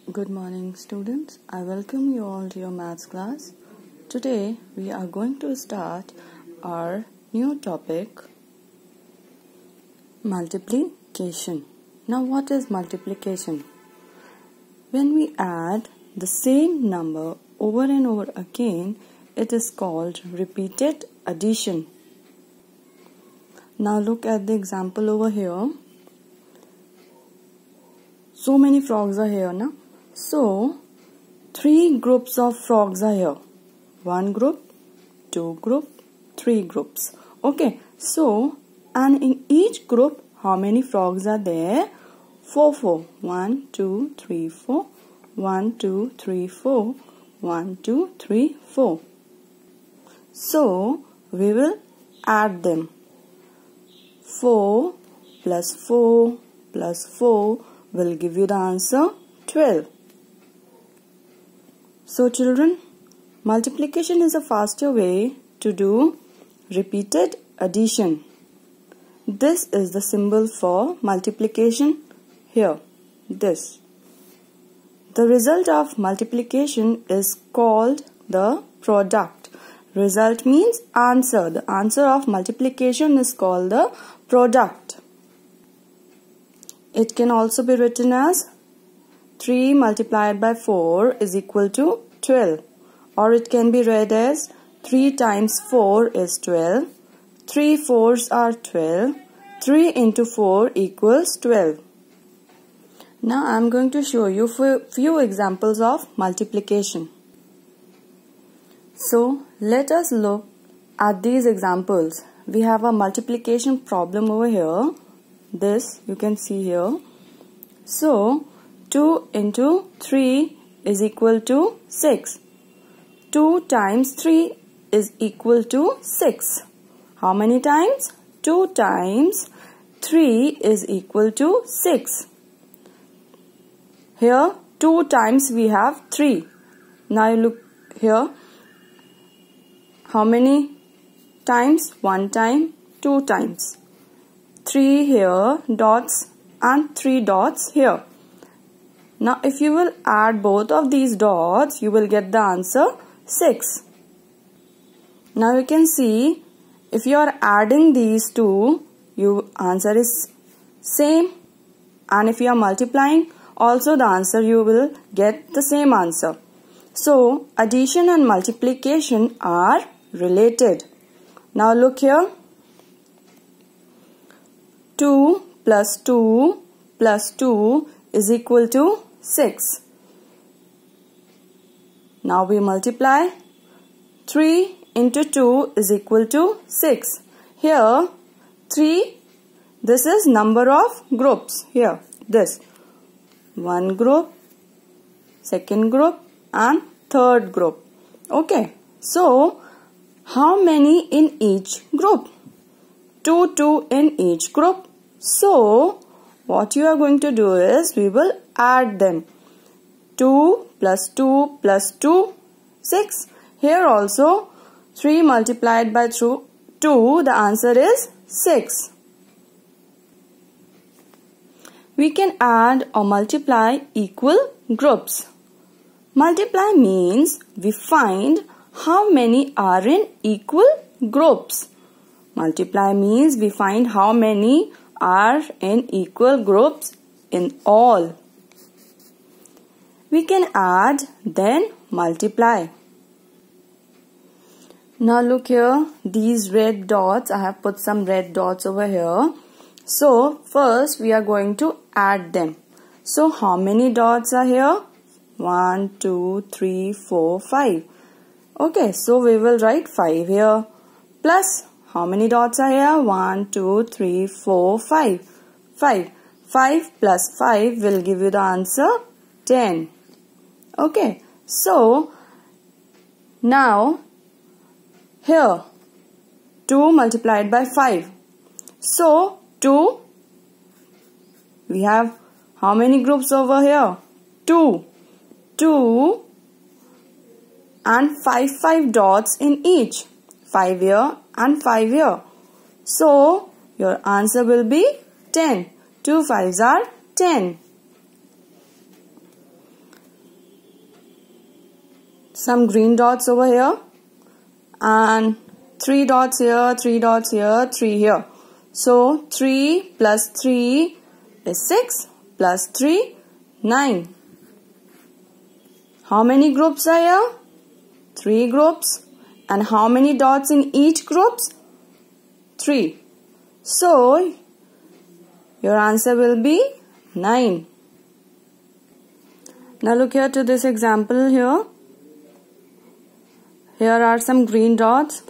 Good morning, students. I welcome you all to your maths class. Today we are going to start our new topic, multiplication. Now, what is multiplication? When we add the same number over and over again, it is called repeated addition. Now look at the example over here. So many frogs are here now. So, 3 groups of frogs are here. 1 group, 2 group, 3 groups. Okay, so, and in each group, how many frogs are there? 4. 1, 2, 3, 4. 1, 2, 3, 4. 1, 2, 3, 4. So, we will add them. 4 plus 4 plus 4 will give you the answer 12. So children, multiplication is a faster way to do repeated addition. This is the symbol for multiplication here, this. The result of multiplication is called the product. Result means answer. The answer of multiplication is called the product. It can also be written as 3 multiplied by 4 is equal to 12. Or it can be read as 3 times 4 is 12. 3 4s are 12. 3 into 4 equals 12. Now I am going to show you few examples of multiplication. So let us look at these examples. We have a multiplication problem over here. This you can see here. So 2 into 3 is equal to 6. 2 times 3 is equal to 6. How many times? 2 times 3 is equal to 6. Here 2 times we have 3. Now you look here. How many times? 1 time, 2 times. 3 here, dots, and 3 dots here. Now if you will add both of these dots, you will get the answer 6. Now you can see, if you are adding these two, your answer is same. And if you are multiplying, also the answer you will get the same answer. So addition and multiplication are related. Now look here. 2 plus 2 plus 2 is equal to 6. Now we multiply. 3 into 2 is equal to 6. Here 3, this is number of groups. Here this. 1 group, second group and third group. Okay. So how many in each group? 2 in each group. So what you are going to do is we will add them. 2 plus 2 plus 2, 6. Here also 3 multiplied by 2, the answer is 6. We can add or multiply equal groups. Multiply means we find how many are in equal groups. Multiply means we find how many are in equal groups in all. We can add, then multiply. Now look here, these red dots, I have put some red dots over here. So first we are going to add them. So how many dots are here? 1, 2, 3, 4, 5. Okay, so we will write 5 here. Plus, how many dots are here? 1, 2, 3, 4, 5. 5. 5 plus 5 will give you the answer 10. Okay. So, now, here, 2 multiplied by 5. So, 2, we have how many groups over here? 2. 2 and 5 dots in each. 5 here and 5 here. So, your answer will be 10. 2 5s are 10. some green dots over here, and 3 dots here, 3 dots here, 3 here. So 3 plus 3 is 6, plus 3, 9. How many groups are here? 3 groups. And how many dots in each group? 3. So your answer will be 9. Now look here to this example here. Here are some green dots,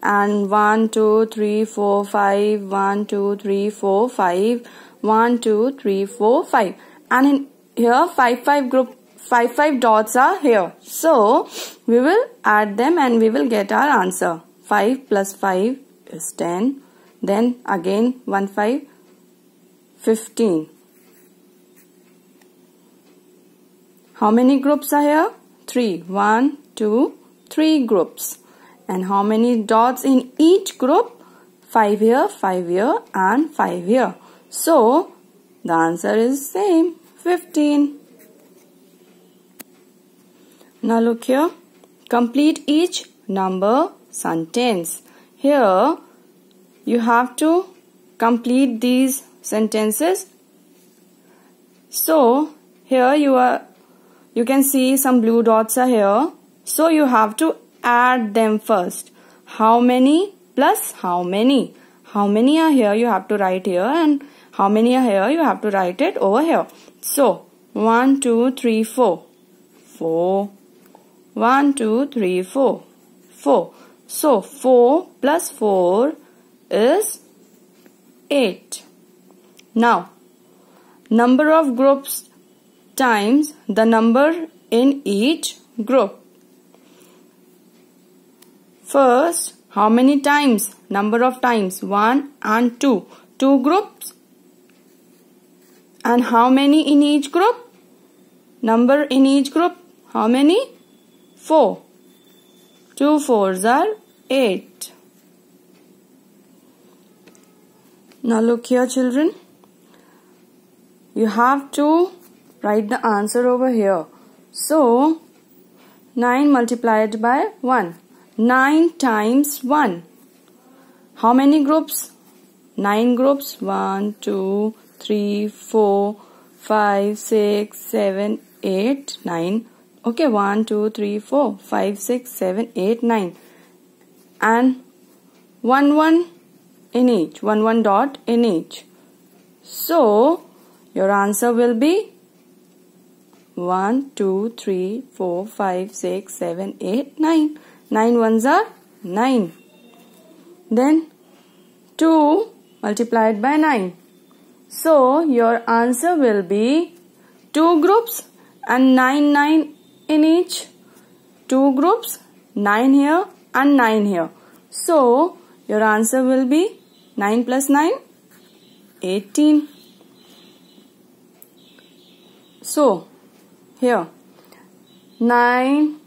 and 1, 2, 3, 4, 5, 1, 2, 3, 4, 5, 1, 2, 3, 4, 5. And in here 5 dots are here. So we will add them and we will get our answer. 5 plus 5 is 10. Then again 1 5, 15. How many groups are here? 3. 1, 2, 3 groups. And how many dots in each group? 5 here, 5 here, and 5 here. So the answer is same, 15. Now look here. Complete each number sentence. Here you have to complete these sentences. So here you can see some blue dots are here. So you have to add them first. How many plus how many? How many are here you have to write here, and how many are here you have to write it over here. So 1, 2, 3, 4. 4. 1, 2, 3, 4. 4. So 4 plus 4 is 8. Now number of groups times the number in each group. First, how many times? Number of times 1 and 2. 2 groups. And how many in each group? Number in each group. How many? 4. 2 4s are 8. Now look here, children. You have to write the answer over here. So 9 multiplied by 1. 9 times 1. How many groups? 9 groups. 1, 2, 3, 4, 5, 6, 7, 8, 9. Okay, 1, 2, 3, 4, 5, 6, 7, 8, 9. And 1 in each. 1 dot in each. So your answer will be 1, 2, 3, 4, 5, 6, 7, 8, 9. 9 ones are 9. Then 2 multiplied by 9. So your answer will be 2 groups and 9 in each. 2 groups, 9 here and 9 here. So your answer will be 9 plus 9, 18. So here 9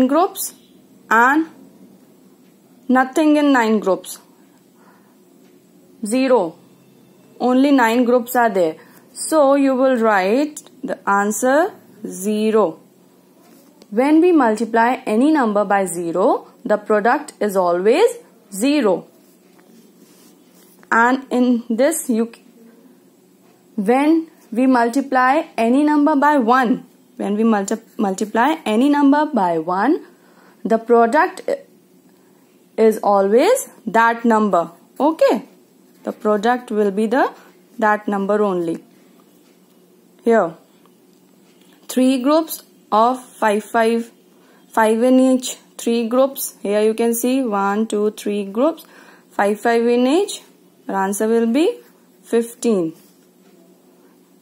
groups and nothing in 9 groups. 0. Only 9 groups are there. So you will write the answer 0. When we multiply any number by 0, the product is always 0. And in this, when we multiply any number by 1, when we multiply any number by 1, the product is always that number. Okay? The product will be that number only. Here, 3 groups of 5 in each. 3 groups. Here you can see 1, 2, 3 groups. 5 in each. Your answer will be 15.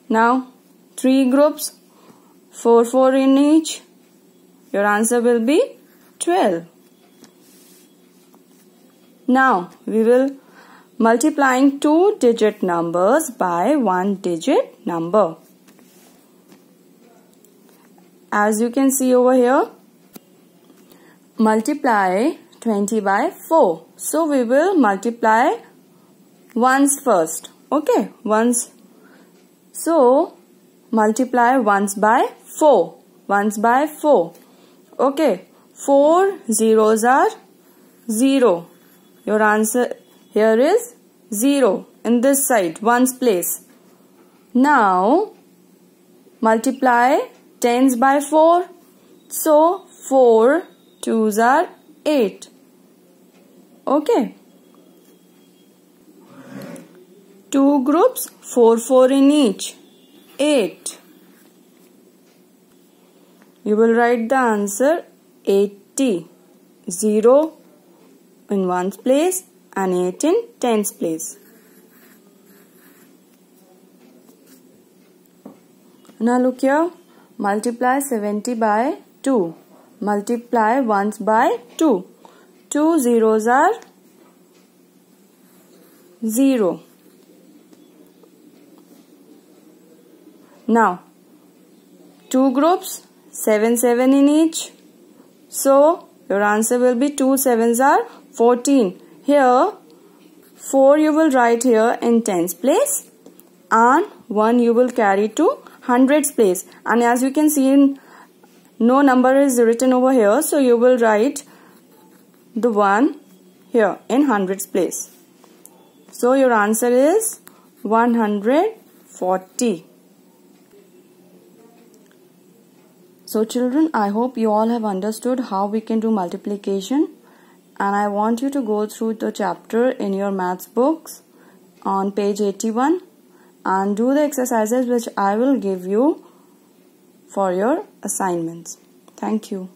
Now 3 groups, 4 in each. Your answer will be 12. Now we will multiplying 2-digit numbers by 1-digit number. As you can see over here, multiply 20 by 4. So we will multiply ones first. Okay, ones. So multiply ones by 4. ones by 4. Okay, 4 zeros are 0. Your answer here is 0 in this side, ones place. Now multiply tens by 4. So 4 twos are 8. Okay. 2 groups, 4 in each, 8. You will write the answer 80. 0 in ones place and 8 in tens place. Now look here. Multiply 70 by 2. Multiply ones by 2. 2 zeros are 0. Now 2 groups, 7 in each. So your answer will be 2 sevens are 14. Here 4 you will write here in tens place and 1 you will carry to hundreds place. And as you can see, no number is written over here, so you will write the 1 here in hundreds place. So your answer is 140. So children, I hope you all have understood how we can do multiplication, and I want you to go through the chapter in your maths books on page 81 and do the exercises which I will give you for your assignments. Thank you.